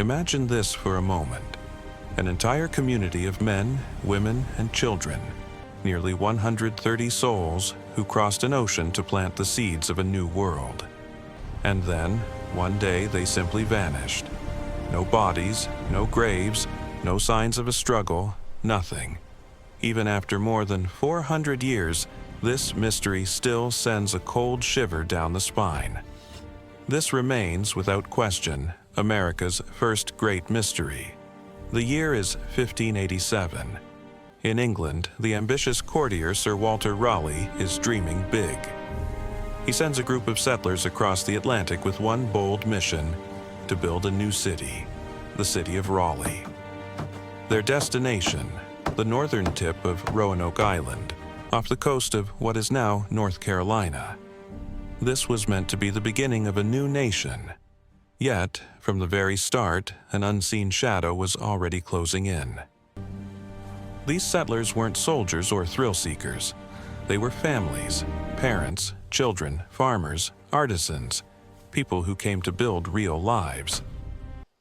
Imagine this for a moment. An entire community of men, women, and children, nearly 130 souls who crossed an ocean to plant the seeds of a new world. And then, one day, they simply vanished. No bodies, no graves, no signs of a struggle, nothing. Even after more than 400 years, this mystery still sends a cold shiver down the spine. This remains, without question, America's first great mystery. The year is 1587. In England, the ambitious courtier Sir Walter Raleigh is dreaming big. He sends a group of settlers across the Atlantic with one bold mission: to build a new city, the city of Raleigh. Their destination, the northern tip of Roanoke Island, off the coast of what is now North Carolina. This was meant to be the beginning of a new nation. Yet, from the very start, an unseen shadow was already closing in. These settlers weren't soldiers or thrill-seekers. They were families, parents, children, farmers, artisans, people who came to build real lives.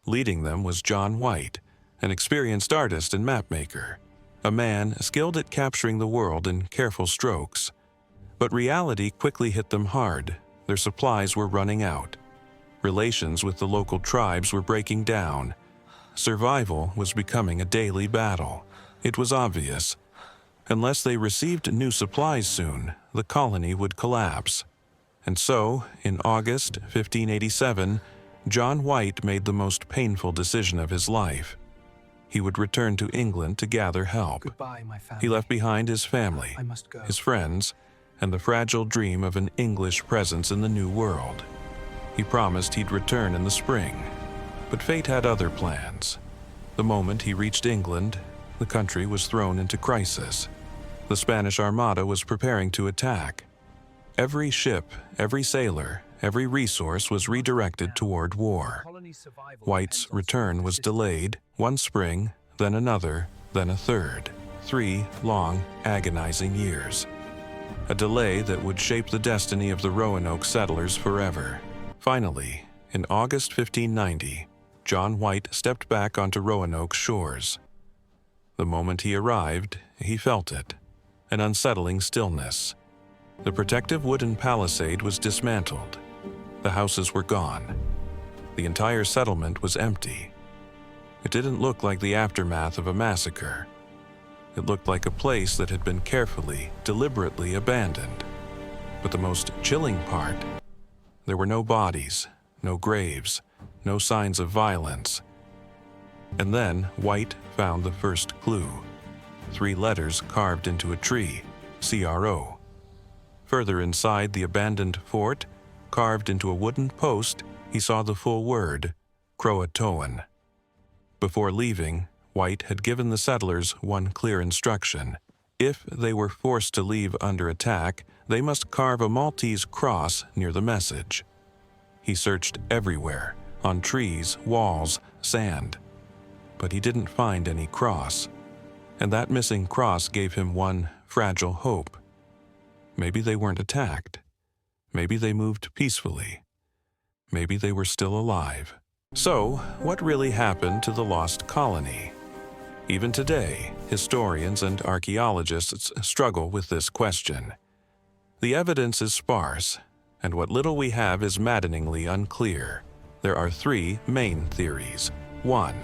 Leading them was John White, an experienced artist and mapmaker, a man skilled at capturing the world in careful strokes. But reality quickly hit them hard. Their supplies were running out. Relations with the local tribes were breaking down. Survival was becoming a daily battle. It was obvious. Unless they received new supplies soon, the colony would collapse. And so, in August 1587, John White made the most painful decision of his life. He would return to England to gather help. Goodbye, my family. He left behind his family, I must go. his friends, and the fragile dream of an English presence in the New World. He promised he'd return in the spring, but fate had other plans. The moment he reached England, the country was thrown into crisis. The Spanish Armada was preparing to attack. Every ship, every sailor, every resource was redirected toward war. White's return was delayed, one spring, then another, then a third. 3 long, agonizing years. A delay that would shape the destiny of the Roanoke settlers forever. Finally, in August 1590, John White stepped back onto Roanoke's shores. The moment he arrived, he felt it, an unsettling stillness. The protective wooden palisade was dismantled. The houses were gone. The entire settlement was empty. It didn't look like the aftermath of a massacre. It looked like a place that had been carefully, deliberately abandoned. But the most chilling part, there were no bodies, no graves, no signs of violence. And then White found the first clue. 3 letters carved into a tree, CRO. Further inside the abandoned fort, carved into a wooden post, he saw the full word, Croatoan. Before leaving, White had given the settlers one clear instruction. If they were forced to leave under attack, they must carve a Maltese cross near the message. He searched everywhere, on trees, walls, sand. But he didn't find any cross. And that missing cross gave him one fragile hope. Maybe they weren't attacked. Maybe they moved peacefully. Maybe they were still alive. So, what really happened to the lost colony? Even today, historians and archaeologists struggle with this question. The evidence is sparse, and what little we have is maddeningly unclear. There are 3 main theories. 1.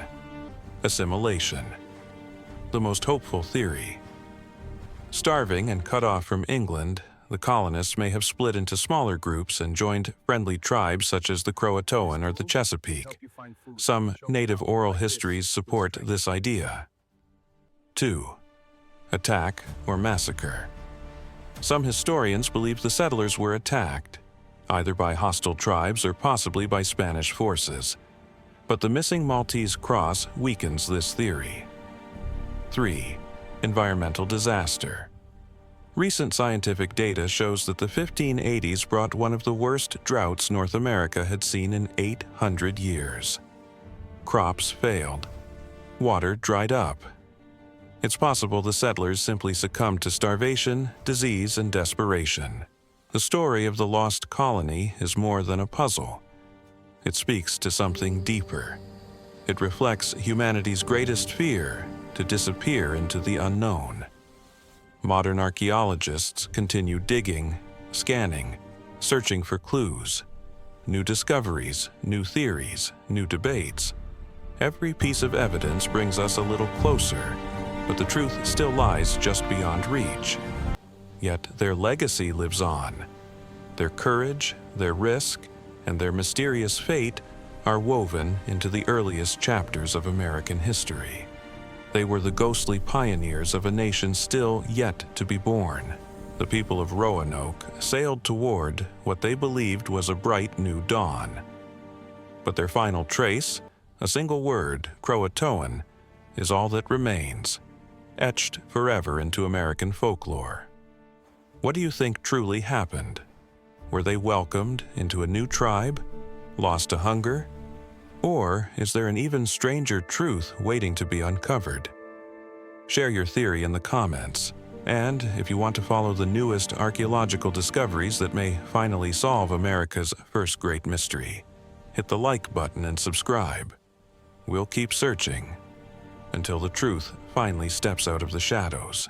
Assimilation. The most hopeful theory. Starving and cut off from England, the colonists may have split into smaller groups and joined friendly tribes such as the Croatoan or the Chesapeake. Some native oral histories support this idea. 2. Attack or massacre. Some historians believe the settlers were attacked, either by hostile tribes or possibly by Spanish forces. But the missing Maltese cross weakens this theory. 3. Environmental disaster. Recent scientific data shows that the 1580s brought one of the worst droughts North America had seen in 800 years. Crops failed. Water dried up. It's possible the settlers simply succumbed to starvation, disease, and desperation. The story of the lost colony is more than a puzzle. It speaks to something deeper. It reflects humanity's greatest fear to disappear into the unknown. Modern archaeologists continue digging, scanning, searching for clues. New discoveries, new theories, new debates. Every piece of evidence brings us a little closer, but the truth still lies just beyond reach. Yet their legacy lives on. Their courage, their risk, and their mysterious fate are woven into the earliest chapters of American history. They were the ghostly pioneers of a nation still yet to be born. The people of Roanoke sailed toward what they believed was a bright new dawn. But their final trace, a single word, Croatoan, is all that remains, etched forever into American folklore. What do you think truly happened? Were they welcomed into a new tribe, lost to hunger? Or is there an even stranger truth waiting to be uncovered? Share your theory in the comments. And if you want to follow the newest archaeological discoveries that may finally solve America's first great mystery, hit the like button and subscribe. We'll keep searching until the truth finally steps out of the shadows.